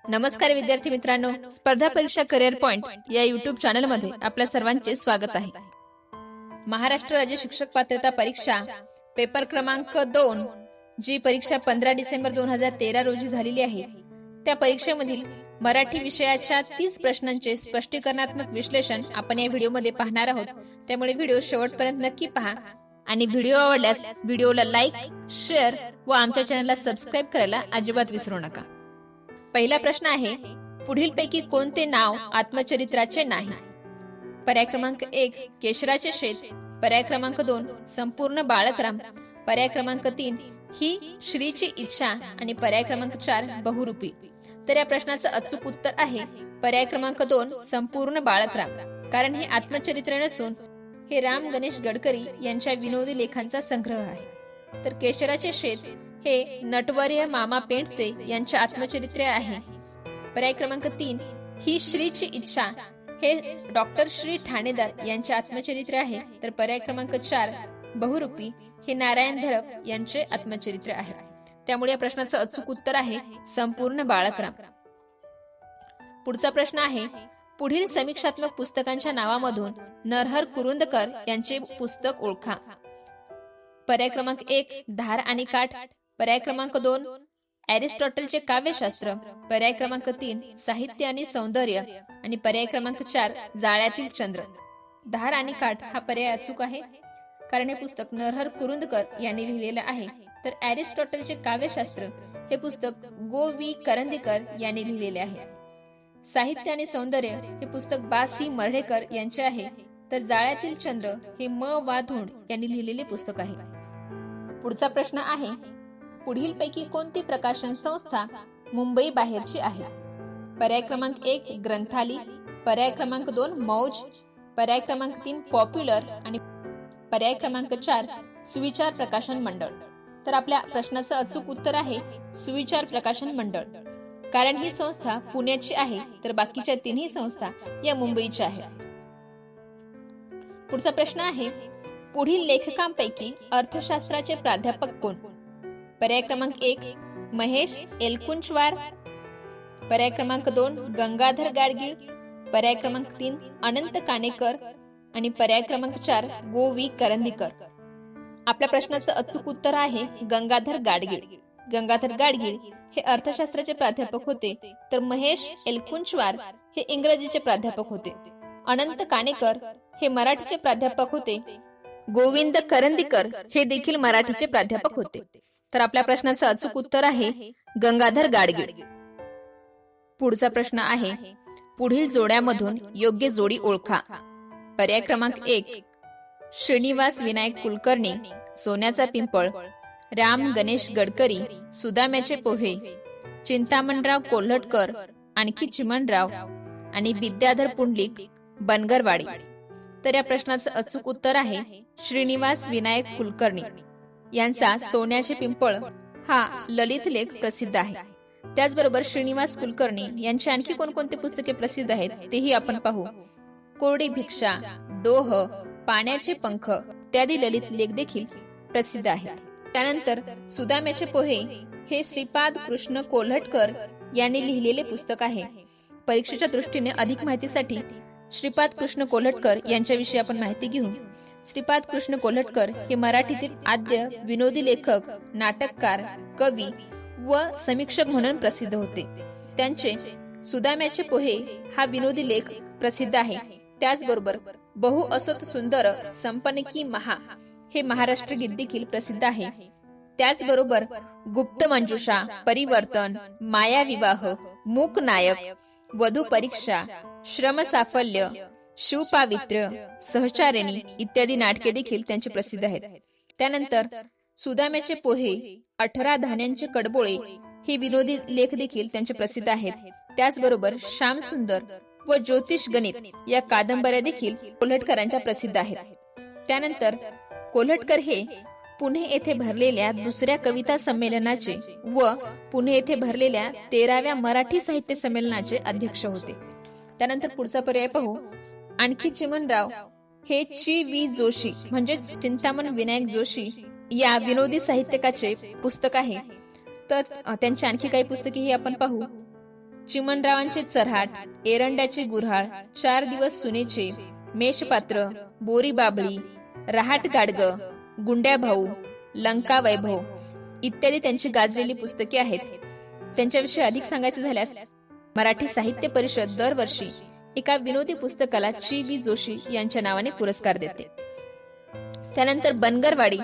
नमस्कार विद्यार्थी मित्रांनो, स्पर्धा परीक्षा करिअर पॉइंट या युट्यूब चॅनल मध्ये आपल्या सर्वांचे स्वागत आहे. महाराष्ट्र राज्य शिक्षक पात्रता परीक्षा पेपर क्रमांक 2 जी परीक्षा 15 डिसेंबर 2013 रोजी झालेली आहे, त्या परीक्षेमधील मराठी विषयाच्या 30 प्रश्नांचे स्पष्टीकरणात्मक विश्लेषण आपण या व्हिडिओमध्ये पाहणार आहोत. त्यामुळे व्हिडिओ शेवटपर्यंत नक्की पहा आणि व्हिडिओ आवडल्यास व्हिडिओला लाईक, शेअर व आमच्या चॅनलला सबस्क्राईब करायला अजिबात विसरू नका. पहिला प्रश्न आहे, पुढीलपैकी कोणते नाव आत्मचरित्राचे नाही? पर्याय क्रमांक 1 केशराचे शेत, पर्याय क्रमांक 2 संपूर्ण बाळकराम, पर्याय क्रमांक 3 ही श्रीची इच्छा आणि पर्याय क्रमांक 4 बहुरूपी. तर या प्रश्नाचं अचूक उत्तर आहे पर्याय क्रमांक 2 संपूर्ण बाळकराम. कारण हे आत्मचरित्र नसून हे राम गणेश गडकरी यांच्या विनोदी लेखांचा संग्रह आहे. तर केशराचे शेत हे नटवर्य मामा पेंडसे यांचे आत्मचरित्र आहे. पर्याय क्रमांक 3 ही श्रीची इच्छा हे डॉक्टर श्री ठाणेदार यांचे आत्मचरित्र आहे. तर पर्याय क्रमांक 4 बहुरूपी हे नारायण धरप यांचे आत्मचरित्र आहे. त्यामुळे या प्रश्नाचं अचूक उत्तर आहे संपूर्ण बाळकराम. पुढचा प्रश्न आहे, पुढील समीक्षात्मक पुस्तकांच्या नावामधून नरहर कुरुंदकर यांचे पुस्तक ओळखा. पर्याय क्रमांक 1 धार आणि काठ, पर्याय क्रमांक 2 एरिस्टॉटलचे काव्यशास्त्र, पर्याय क्रमांक 3 साहित्य आणि सौंदर्य आणि पर्याय क्रमांक 4 जाळ्यातील चंद्र. धार आणि काठ हा पर्याय अचूक आहे, कारण हे पुस्तक नरहर कुरुंदकर यांनी लिहिलेले आहे. तर एरिस्टॉटलचे काव्यशास्त्र हे पुस्तक गो वी करंदीकर यांनी लिहिलेले आहे. साहित्य आणि सौंदर्य हे पुस्तक बा.सी. मर्ढेकर यांचे आहे. तर जाळ्यातील चंद्र हे म. वा. धोंड यांनी लिहिलेले पुस्तक आहे. पुढचा प्रश्न आहे, पुढीलपैकी कोणती प्रकाशन संस्था मुंबई बाहेरची आहे? पर्याय क्रमांक 1 ग्रंथाली, पर्याय क्रमांक 2 मौज, पर्याय क्रमांक 3 पॉप्युलर आणि पर्याय क्रमांक 4 सुविचार प्रकाशन मंडळ. तर आपल्या प्रश्नाचं अचूक उत्तर आहे सुविचार प्रकाशन मंडळ. कारण ही संस्था पुण्याची आहे, तर बाकीच्या तिन्ही संस्था या मुंबईच्या आहेत. पुढचा प्रश्न आहे, पुढील लेखकांपैकी अर्थशास्त्राचे प्राध्यापक कोण? पर्याय क्रमांक 1 महेश एलकुंचवार, पर्याय क्रमांक 2 गंगाधर गाडगीळ, पर्याय क्रमांक 3 अनंत काणेकर आणि पर्याय क्रमांक 4 गो वी करंदीकर. आपल्या प्रश्नाचं अचूक उत्तर आहे गंगाधर गाडगीळ. गंगाधर गाडगीळ हे अर्थशास्त्राचे प्राध्यापक होते. तर महेश एलकुंचवार हे इंग्रजीचे प्राध्यापक होते. अनंत काणेकर हे मराठीचे प्राध्यापक होते. गोविंद करंदीकर हे देखील मराठीचे प्राध्यापक होते. तर आपल्या प्रश्नाचं अचूक उत्तर आहे गंगाधर गाडगीळ. पुढचा प्रश्न आहे, पुढील जोड्यामधून योग्य जोडी ओळखा. पर्याय क्रमांक 1 श्रीनिवास विनायक कुलकर्णी, सोन्याचा पिंपळ, राम गणेश गडकरी, सुदाम्याचे पोहे, चिंतामणराव कोल्हटकर, आणखी चिमणराव आणि विद्याधर पुंडलिक बनगरवाडी. तर या प्रश्नाचं अचूक उत्तर आहे श्रीनिवास विनायक कुलकर्णी यांचा सोन्याचे पिंपळ हा ललित लेख प्रसिद्ध आहे. त्याचबरोबर श्रीनिवास कुलकर्णी यांची आणखी कोणकोणती पुस्तके प्रसिद्ध आहेत तेही आपण पाहू. कोरडी भिक्षा, डोह, पाण्याचे पंख इत्यादी ललित लेख देखील प्रसिद्ध आहेत. त्यानंतर सुदाम्याचे पोहे हे श्रीपाद कृष्ण कोल्हटकर यांनी लिहिलेले पुस्तक आहे. परीक्षेच्या दृष्टीने अधिक माहितीसाठी श्रीपाद कृष्ण कोल्हटकर यांच्याविषयी आपण माहिती घेऊ. श्रीपाद कृष्ण कोल्हटकर हे मराठीतील आद्य विनोदी लेखक, नाटककार, कवी व समीक्षक म्हणून प्रसिद्ध होते. त्यांचे सुदाम्याचे पोहे हा विनोदी लेख प्रसिद्ध आहे. त्याचबरोबर बहु असोत सुंदर संपनकी महा हे महाराष्ट्र गीत देखील प्रसिद्ध आहे. त्याचबरोबर गुप्त मंजुषा, परिवर्तन, माया विवाह, मूक नायक, वधू परीक्षा, श्रम साफल्य, शिवपावित्र्य, सहचारिणी इत्यादी नाटके देखील त्यांची प्रसिद्ध आहेत. त्यानंतर सुदाम्याचे पोहे, 18 धान्यांचे कडबोळे हे विनोदी लेख देखील त्यांचे प्रसिद्ध आहेत. त्याचबरोबर श्याम सुंदर व ज्योतिष गणित या कादंबऱ्या देखील कोल्हटकरांच्या प्रसिद्ध आहेत. त्यानंतर कोल्हटकर हे पुणे येथे भरलेल्या दुसऱ्या कविता संमेलनाचे व पुणे येथे भरलेल्या 13व्या मराठी साहित्य संमेलनाचे अध्यक्ष होते. त्यानंतर पुढचा पर्याय पाहू. आणखी चिमणराव हे ची वी जोशी म्हणजे चिंतामण विनायक जोशी या विनोदी साहित्यकाचे पुस्तक आहे. तर त्यांची आणखी काही पुस्तके ही आपण पाहू. चिमणरावांचे चऱ्हाट, एरंड्याचे गुऱ्हाळ, 4 दिवस सुनेचे, मेषपात्र, बोरी बाबळी, रहाट गाडगं, गुंड्या भाऊ, लंका वैभव इत्यादी त्यांची गाजलेली पुस्तके आहेत. त्यांच्याविषयी अधिक सांगायचे झाल्यास मराठी साहित्य परिषद दरवर्षी एका विनोदी पुस्तकाला ची बी जोशी यांच्या नावाने पुरस्कार देते. त्यानंतर बनगरवाडी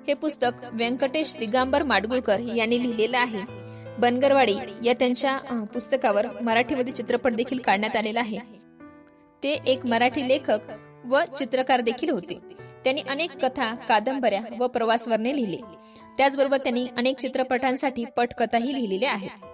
हे पुस्तक व्यंकटेश दिगंबर माडगुळकर यांनी लिहिलेलं आहे. बनगरवाडी या त्यांच्या पुस्तकावर मराठीमध्ये चित्रपट देखील काढण्यात आलेला आहे. ते एक मराठी लेखक व चित्रकार देखील होते. त्यांनी अनेक कथा, कादंबऱ्या व प्रवासवर्णने लिहिले. त्याचबरोबर त्यांनी अनेक चित्रपटांसाठी पटकथाही लिहिलेल्या आहेत.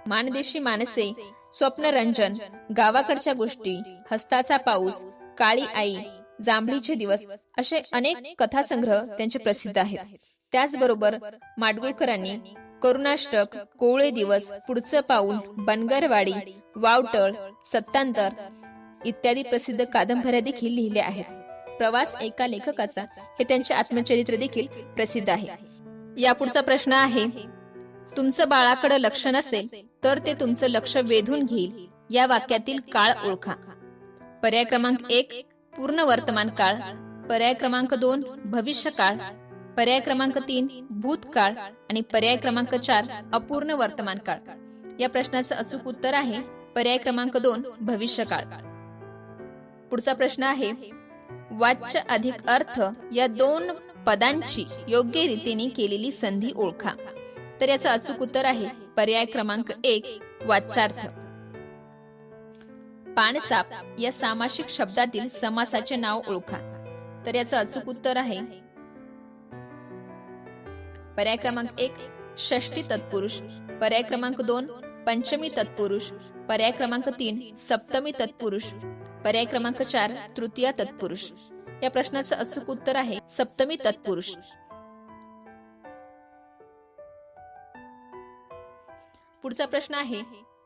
मानदेशी माणसे, स्वप्नरंजन, गावाकडच्या गोष्टी, हस्ताचा पाऊस, काळी आई, जांभळीचे दिवस असे अनेक कथासंग्रह त्यांचे प्रसिद्ध आहेत. त्याचबरोबर माडगुळकरांनी करुणाष्टक, कोवळे दिवस, पुढचं पाऊल, बनगरवाडी, वावटळ, सत्तांतर इत्यादी प्रसिद्ध कादंबऱ्या देखील लिहिल्या आहेत. प्रवास एका लेखकाचा हे त्यांचे आत्मचरित्र देखील प्रसिद्ध आहे. यापुढचा प्रश्न आहे, तुमचं बाळाकडे लक्ष नसेल तर ते तुमचं लक्ष वेधून घेईल. या वाक्यातील काळ ओळखा. पर्याय क्रमांक 1 पूर्ण वर्तमान काळ, पर्याय क्रमांक 2 भविष्यकाळ, पर्याय क्रमांक 3 भूतकाळ आणि पर्याय क्रमांक 4 अपूर्ण वर्तमान काळ. या प्रश्नाचं अचूक उत्तर आहे पर्याय क्रमांक 2 भविष्यकाळ. पुढचा प्रश्न आहे, वाच्य अधिक अर्थ या 2 पदांची योग्य रीतीने केलेली संधी ओळखा. तर याचं अचूक उत्तर आहे पर्याय क्रमांक 1 वाच्यार्थ. पानसाप या सामासिक शब्दातील समासाचे नाव ओळखा. तर याचं अचूक उत्तर आहे पर्याय क्रमांक 1 षष्ठी तत्पुरुष, पर्याय क्रमांक 2 पंचमी तत्पुरुष, पर्याय क्रमांक 3 सप्तमी तत्पुरुष, पर्याय क्रमांक 4 तृतीय तत्पुरुष. या प्रश्नाचं अचूक उत्तर आहे सप्तमी तत्पुरुष. पुढचा प्रश्न आहे,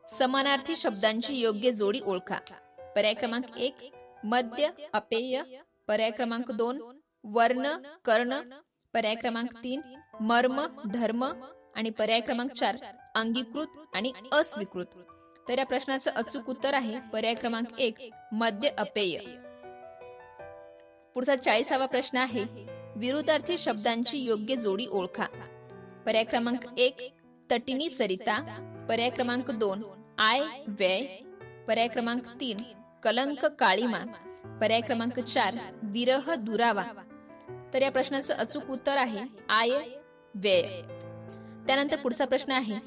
समानार्थी शब्दांची योग्य जोडी ओळखा. पर्याय क्रमांक 1 मद्य अपेय, पर्याय क्रमांक 2 वर्ण कर्ण, पर्याय क्रमांक 3 मर्म धर्म आणि पर्याय क्रमांक 4 अंगीकृत आणि अस्वीकृत. तर या प्रश्नाचं अचूक उत्तर आहे पर्याय क्रमांक 1 मद्य अपेय. पुढचा 40वा प्रश्न आहे, विरुद्धार्थी शब्दांची योग्य जोडी ओळखा. पर्याय क्रमांक 1 तटिनी सरिता, पर्याय क्रमांक 2 आय व्यय, पर्याय क्रमांक 3 कलंक काळीमा, पर्याय क्रमांक 4 विरह दुरावा. तर या प्रश्नाचं अचूक उत्तर आहे आय व्यय. त्यानंतर पुढचा प्रश्न आहे,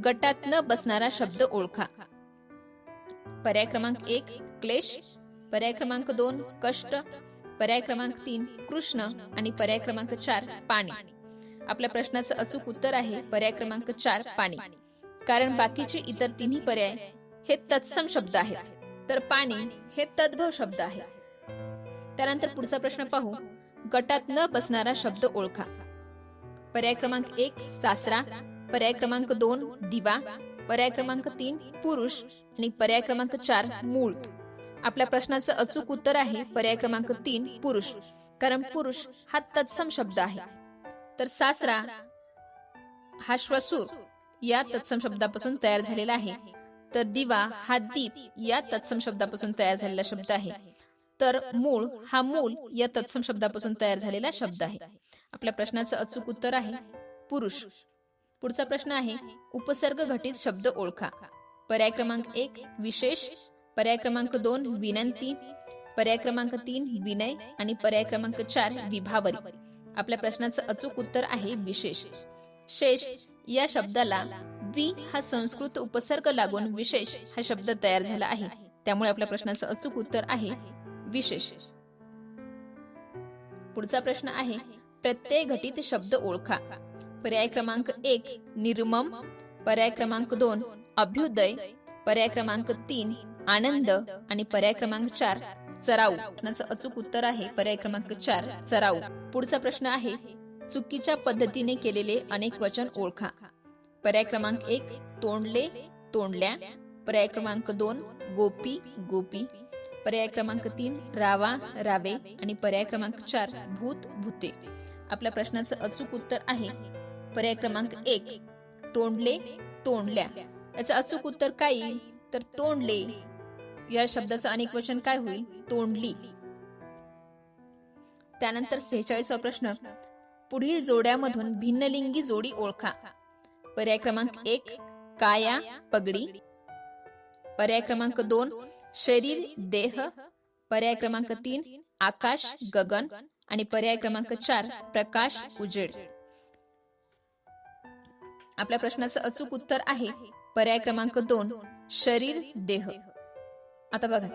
गटात न बसणारा शब्द ओळखा. पर्याय क्रमांक 1 क्लेश, पर्याय क्रमांक 2 कष्ट, पर्याय क्रमांक 3 कृष्ण आणि पर्याय क्रमांक 4 पाणी. आपल्या प्रश्नाचं अचूक उत्तर आहे पर्याय क्रमांक 4 पाणी. कारण बाकीचे इतर तिन्ही पर्याय हे तत्सम शब्द आहेत, तर पाणी हे तद्भव शब्द आहे. त्यानंतर पुढचा प्रश्न पाहू, गटात न बसणारा शब्द ओळखा. पर्याय क्रमांक 1 सासरा, पर्याय क्रमांक 2 दिवा, पर्याय क्रमांक 3 पुरुष आणि पर्याय क्रमांक 4 मूळ. आपल्या प्रश्नाचं अचूक उत्तर आहे पर्याय क्रमांक 3 पुरुष. कारण पुरुष हा तत्सम शब्द आहे. तर सासरा हा श्वसूर या तत्सम शब्दापासून तयार झालेला आहे. तर दिवा हा दीप या तत्सम शब्दापासून तयार झालेला शब्द आहे. तर मूळ हा मूल या तत्सम शब्दापासून तयार झालेला शब्द आहे. आपल्या प्रश्नाचं अचूक उत्तर आहे पुरुष. पुढचा प्रश्न आहे, उपसर्ग घटित शब्द ओळखा. पर्याय क्रमांक 1 विशेष, पर्याय क्रमांक 2 विनंती, पर्याय क्रमांक 3 विनय आणि पर्याय क्रमांक 4 विभावरी. आपल्या प्रश्नाचं अचूक उत्तर आहे विशेष. शेष या शब्दाला वि हा संस्कृत उपसर्ग लागून विशेष हा शब्द तयार झाला आहे. त्यामुळे आपल्या प्रश्नाचं अचूक उत्तर आहे विशेष. पुढचा प्रश्न आहे, प्रत्यय घटित शब्द ओळखा. पर्याय क्रमांक 1 निर्मम, पर्याय क्रमांक 2 अभ्युदय, पर्याय क्रमांक 3 आनंद आणि पर्याय क्रमांक 4 चराऊ. प्रश्नाचं अचूक उत्तर आहे पर्याय क्रमांक 4 चराऊ. पुढचा प्रश्न आहे, चुकीच्या पद्धतीने केलेले अनेक वचन ओळखा. पर्याय क्रमांक 1 तोंडले तोंडल्या, पर्याय क्रमांक 2 गोपी गोपी, पर्याय क्रमांक 3 रावा रावे आणि पर्याय क्रमांक 4 भूत भूते. आपल्या प्रश्नाचं अचूक उत्तर आहे पर्याय क्रमांक 1 तोंडले तोंडल्या. याचं अचूक उत्तर काय येईल तर तोंडले. या शब्दाचं अनेक वचन काय होईल तोंडली. त्यानंतर 46वा प्रश्न, पुढील जोड्यामधून भिन्नलिंगी जोडी ओळखा. पर्याय क्रमांक 1 काया पगडी, पर्याय क्रमांक 2 शरीर देह, पर्याय क्रमांक 3 आकाश गगन आणि पर्याय क्रमांक 4 प्रकाश उजेड. आपल्या प्रश्नाचं अचूक उत्तर आहे पर्याय क्रमांक 2 शरीर देह. आता बघा,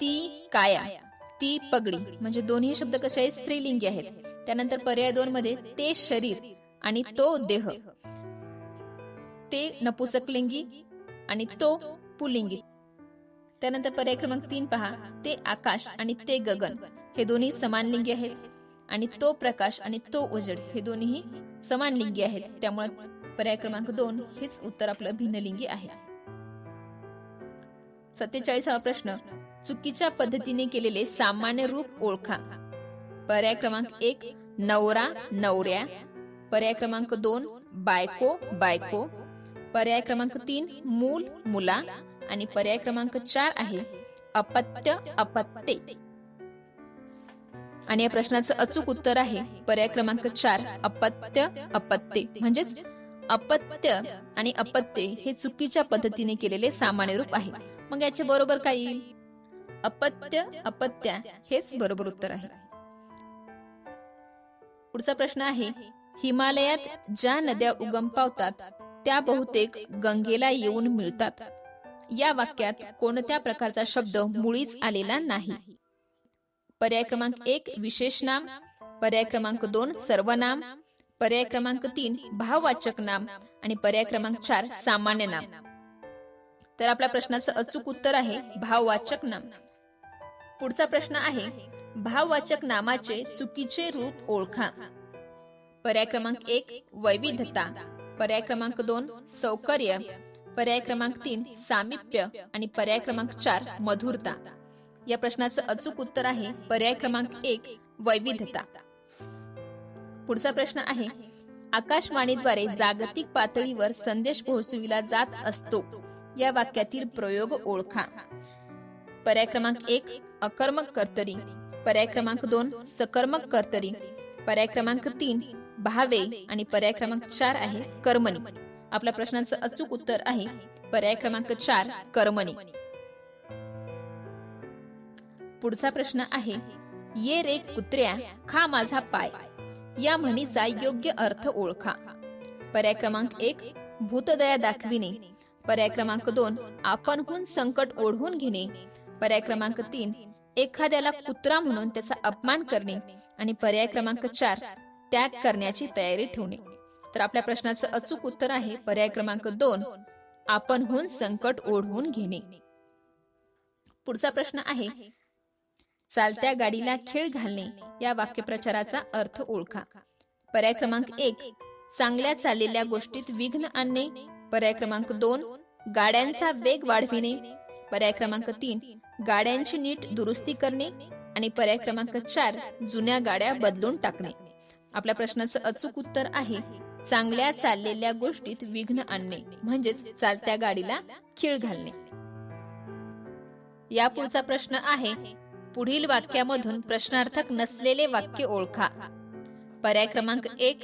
ती काया ती पगडी म्हणजे दोन्ही शब्द कसे आहेत स्त्रीलिंगी आहेत. त्यानंतर पर्याय 2 मध्ये ते शरीर आणि तो देह, ते नपुसकलिंगी आणि तो पुल्लिंगी. त्यानंतर पर्याय क्रमांक 3 पहा, ते आकाश आणि ते गगन हे दोन्ही समानलिंगी आहेत आणि तो प्रकाश आणि तो उजेड हे दोन्ही समानलिंगी आहेत. त्यामुळे पर्याय क्रमांक 2 हेच उत्तर आपलं भिन्नलिंगी आहे. 47वा प्रश्न, चुकीच्या पद्धतीने केलेले सामान्य रूप ओळखा. पर्याय क्रमांक 1 नवरा नवऱ्या, पर्याय क्रमांक 2 बायको बायको, पर्याय क्रमांक 3 मूल मुला आणि पर्याय क्रमांक 4 आहे अपत्य अपत्ये. आणि या प्रश्नाचं अचूक उत्तर आहे पर्याय क्रमांक 4 अपत्य अपत्ये. म्हणजेच अपत्य आणि अपत्ये हे चुकीच्या पद्धतीने केलेले सामान्य रूप आहे. मग याचे बरोबर काय येईल अपत्य अपत्या हेच बरोबर उत्तर आहे. पुढचा प्रश्न आहे, हिमालयात ज्या नद्या उगम पावतात त्या बहुतेक गंगेला येऊन मिळतात. या वाक्यात कोणत्या प्रकारचा शब्द मुळीच आलेला नाही. पर्याय क्रमांक 1 विशेष नाम, पर्याय क्रमांक 2 सर्वनाम, पर्याय क्रमांक 3 भाववाचक नाम आणि पर्याय क्रमांक 4 सामान्य नाम. तर आपल्या प्रश्नाचं अचूक उत्तर आहे भाववाचक नाम. पुढचा प्रश्न आहे, भाववाचक नामाचे चुकीचे रूप ओळखा. पर्याय क्रमांक 1 वैविध्यता, पर्याय क्रमांक 2 सौकर्य, पर्याय क्रमांक 3 सामिप्य आणि पर्याय क्रमांक 4 मधुरता. या प्रश्नाचं अचूक उत्तर आहे पर्याय क्रमांक 1 वैविध्यता. पुढचा प्रश्न आहे, आकाशवाणीद्वारे जागतिक पातळीवर संदेश पोहोचविला जात असतो. या वाक्यातील प्रयोग ओळखा. पर्याय क्रमांक 1 अकर्मक कर्तरी, पर्याय क्रमांक 2 सकर्मक कर्तरी, पर्याय क्रमांक 3 भावे आणि पर्याय क्रमांक 4 आहे कर्मणी. आपल्या प्रश्नाचं अचूक उत्तर आहे पर्याय क्रमांक 4 कर्मणी. पुढचा प्रश्न आहे, ये रे कुत्र्या खा माझा पाय. या म्हणीचा योग्य अर्थ ओळखा. पर्याय क्रमांक 1 भूतदया दाखविणे, पर्याय क्रमांक 2 आपणहून संकट ओढवून घेणे, पर्याय क्रमांक 3 एखाद्याला कुत्रा म्हणून त्याचा अपमान करणे आणि पर्याय क्रमांक 4 त्याग करण्याची तयारी ठेवणे. तर आपल्या प्रश्नाचं अचूक उत्तर आहे पर्याय क्रमांक 2 आपणहून संकट ओढवून घेणे. पुढचा प्रश्न आहे, चालत्या गाडीला खीळ घालणे. या वाक्यप्रचाराचा अर्थ ओळखा. पर्याय क्रमांक 1 चांगल्या चाललेल्या गोष्टीत विघ्न आणणे, पर्याय क्रमांक 2 गाड्यांचा वेग वाढविणे, पर्याय क्रमांक 3 गाड्यांची नीट दुरुस्ती करणे आणि पर्याय क्रमांक 4 जुन्या गाड्या बदलून टाकणे. आपल्या प्रश्नाचं अचूक उत्तर आहे चांगल्या चाललेल्या गोष्टीत विघ्न आणणे म्हणजेच चालत्या गाडीला खीळ घालणे. या पुढचा प्रश्न आहे, पुढील वाक्यामधून प्रश्नार्थक नसलेले वाक्य ओळखा. पर्याय क्रमांक 1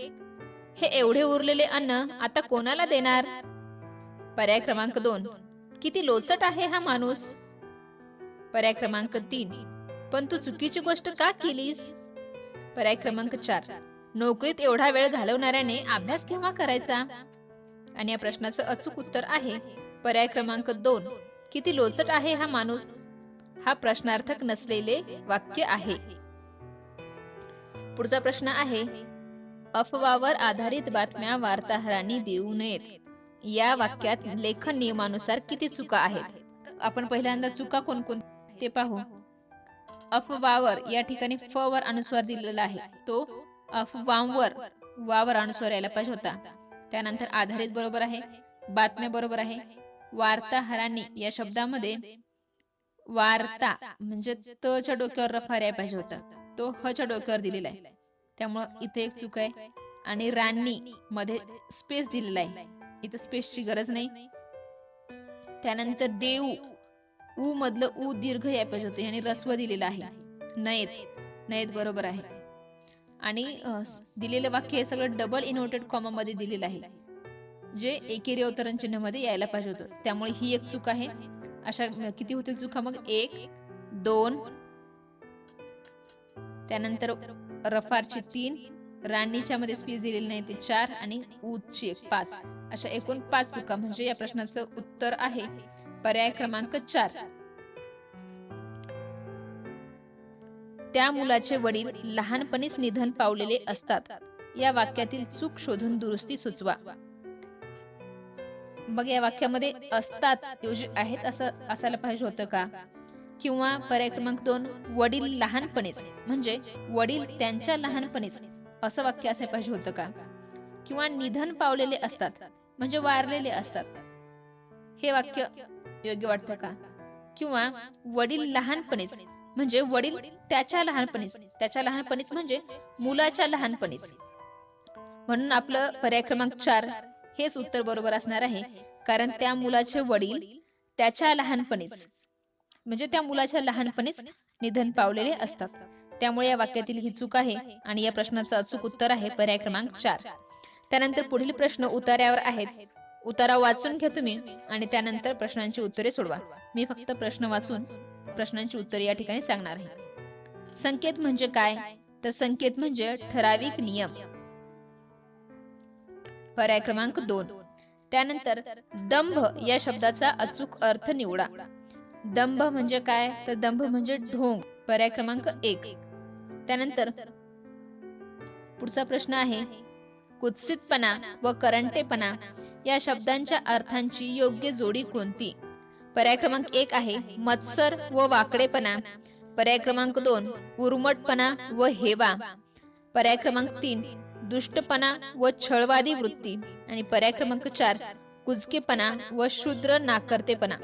हे एवढे उरलेले अन्न आता कोणाला देणार, पर्याय क्रमांक 2 किती लोचट आहे हा माणूस, पर्याय क्रमांक 3 पण तू चुकीची गोष्ट का केलीस, पर्याय क्रमांक 4 नोकरीत एवढा वेळ घालवणाऱ्याने अभ्यास केव्हा करायचा. आणि या प्रश्नाचं अचूक उत्तर आहे पर्याय क्रमांक 2 किती लोचट आहे हा माणूस. हा प्रश्नार्थक नसलेले वाक्य आहे. पुढचा प्रश्न आहे, अफवावर आधारित बातम्या वार्ताहरांनी देऊ नयेत. या वाक्यात लेखन नियमानुसार किती चुका आहेत. आपण पहिल्यांदा चुका कोणकोण ते पाहू. अफवावर या ठिकाणी फ वर अनुस्वार दिलेला आहे, तो अफवांवर वावर अनुस्वार यायला पाहिजे होता. त्यानंतर आधारित बरोबर आहे, बातम्या बरोबर आहे. वार्ताहरांनी या शब्दामध्ये वार्ता म्हणजे त च्या डोक्यावर रफा यायला पाहिजे होता, तो ह च्या डोक्यावर दिलेला आहे, त्यामुळे इथे एक चूक आहे. आणि राणी मध्ये स्पेस दिलेला आहे, इथे स्पेसची गरज नाही. त्यानंतर देऊ, ऊ मधलं ऊ दीर्घ या पाहिजे होतं, याने रस्व दिलेलं आहे. नयत, नयत बरोबर आहे. आणि दिलेलं वाक्य हे सगळं डबल इन्व्हर्टेड कॉमा मध्ये दिलेलं आहे, जे एकेरी अवतरण चिन्ह मध्ये यायला पाहिजे होतं. त्यामुळे ही एक चूक आहे. अशा किती होते चुका मग? 1, 2, त्यानंतर रफारची 3, राणीच्या मध्ये स्पीच दिलेली नाही ते 4 आणि ऊची 5. अशा एकूण 5 चुका. म्हणजे या प्रश्नाचं उत्तर आहे पर्याय क्रमांक 4. त्या मुलाचे वडील लहानपणीच निधन पावलेले असतात, या वाक्यातील चूक शोधून दुरुस्ती सुचवा. मग या वाक्यामध्ये असतात ऐवजी आहेत असं असायला पाहिजे होतं का? किंवा पर्याय क्रमांक 2, वडील लहानपणीच म्हणजे वडील त्यांच्या लहानपणीच असं वाक्य असायला पाहिजे होतं का? किंवा निधन पावलेले असतात म्हणजे वारलेले असतात, हे वाक्य योग्य वाटतं का? किंवा वडील लहानपणीच म्हणजे वडील त्याच्या लहानपणीच म्हणजे मुलाच्या लहानपणीच. म्हणून आपलं पर्याय क्रमांक 4 हेच उत्तर बरोबर असणार आहे. कारण त्या मुलाचे वडील त्याच्या लहानपणीच म्हणजे त्या मुलाच्या लहानपणीच निधन पावलेले असतात. त्यामुळे या वाक्यातील ही चूक आहे आणि या प्रश्नाचं अचूक उत्तर आहे पर्याय क्रमांक 4. त्यानंतर पुढील प्रश्न उतार्यावर आहेत. उतारा वाचून घ्या तुम्ही आणि त्यानंतर प्रश्नांची उत्तरे सोडवा. मी फक्त प्रश्न वाचून प्रश्नांची उत्तरे या ठिकाणी सांगणार आहे. संकेत म्हणजे काय? तर संकेत म्हणजे ठराविक नियम. पर्याय क्रमांक 2. त्यानंतर दंभ या शब्दाचा अचूक अर्थ निवडा. दंभ म्हणजे काय? तर दंभ म्हणजे ढोंग. पर्याय क्रमांक 1. त्यानंतर पुढचा प्रश्न आहे कुत्सितपणा व करंटेपणा या शब्दांच्या अर्थांची योग्य जोडी कोणती? पर्याय क्रमांक 1 आहे मत्सर व वाकडेपणा. पर्याय क्रमांक 2 उर्मटपणा व हेवा. पर्याय क्रमांक 3 दुष्टपणा व छळवादी वृत्ती. आणि पर्याय क्रमांक 4 कुजकेपणा व शूद्र नाकर्तेपणा.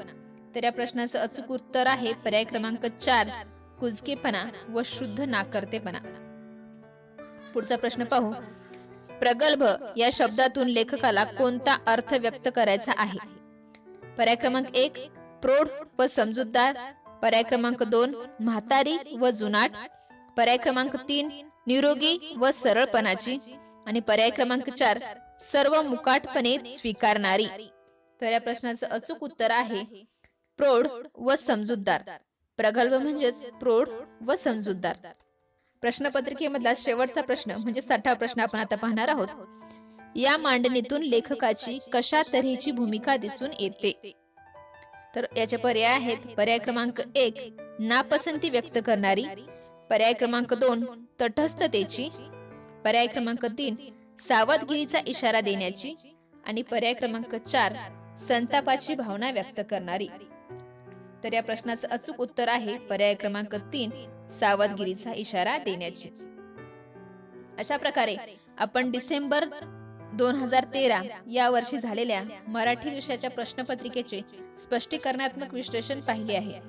तर या प्रश्नाचं अचूक उत्तर आहे पर्याय क्रमांक 4 कुजकेपणा व शुद्ध नाकर्तेपणा. पुढचा प्रश्न पाहू. प्रगल्भ या शब्दातून लेखकाला कोणता अर्थ व्यक्त करायचा आहे? पर्याय क्रमांक 1 प्रौढ व समजूतदार. पर्याय क्रमांक 2 म्हातारी व जुनाट. पर्याय क्रमांक 3 निरोगी व सरळपणाची. आणि पर्याय क्रमांक 4 सर्व मुकाटपणे स्वीकारणारी. तर या प्रश्नाचं अचूक उत्तर आहे प्रौढ व समजूतदार. प्रगल्भ म्हणजेच प्रौढ व समजूतदार. प्रश्नपत्रिकेमधला शेवटचा प्रश्न म्हणजे 60वा प्रश्न आपण आता पाहणार आहोत. या मांडणीतून लेखकाची कशा तऱ्हेची भूमिका दिसून येते? तर याचे पर्याय आहेत. पर्याय क्रमांक 1 नापसंती व्यक्त करणारी. पर्याय क्रमांक 2 तटस्थतेची. पर्याय क्रमांक 3 सावधगिरीचा इशारा देण्याची. आणि पर्याय क्रमांक 4 संतापाची भावना व्यक्त करणारी. तर या प्रश्नाचं अचूक उत्तर आहे पर्याय क्रमांक 3 सावधगिरीचा इशारा देण्याची. अशा प्रकारे आपण डिसेंबर 2013 या वर्षी झालेल्या मराठी विषयाच्या प्रश्नपत्रिकेचे स्पष्टीकरणात्मक विश्लेषण पाहिले आहे.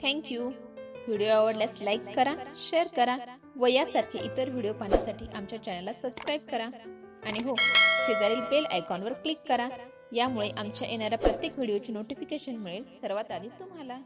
थँक्यू. व्हिडिओ आवडल्यास लाईक करा, शेअर करा व यासारखे इतर व्हिडिओ पाहण्यासाठी आमच्या चॅनलला सबस्क्राईब करा. आणि हो, शेजारील बेल आयकॉनवर क्लिक करा. यामुळे आमच्या येणाऱ्या प्रत्येक व्हिडिओची नोटिफिकेशन मिळेल सर्वात आधी तुम्हाला.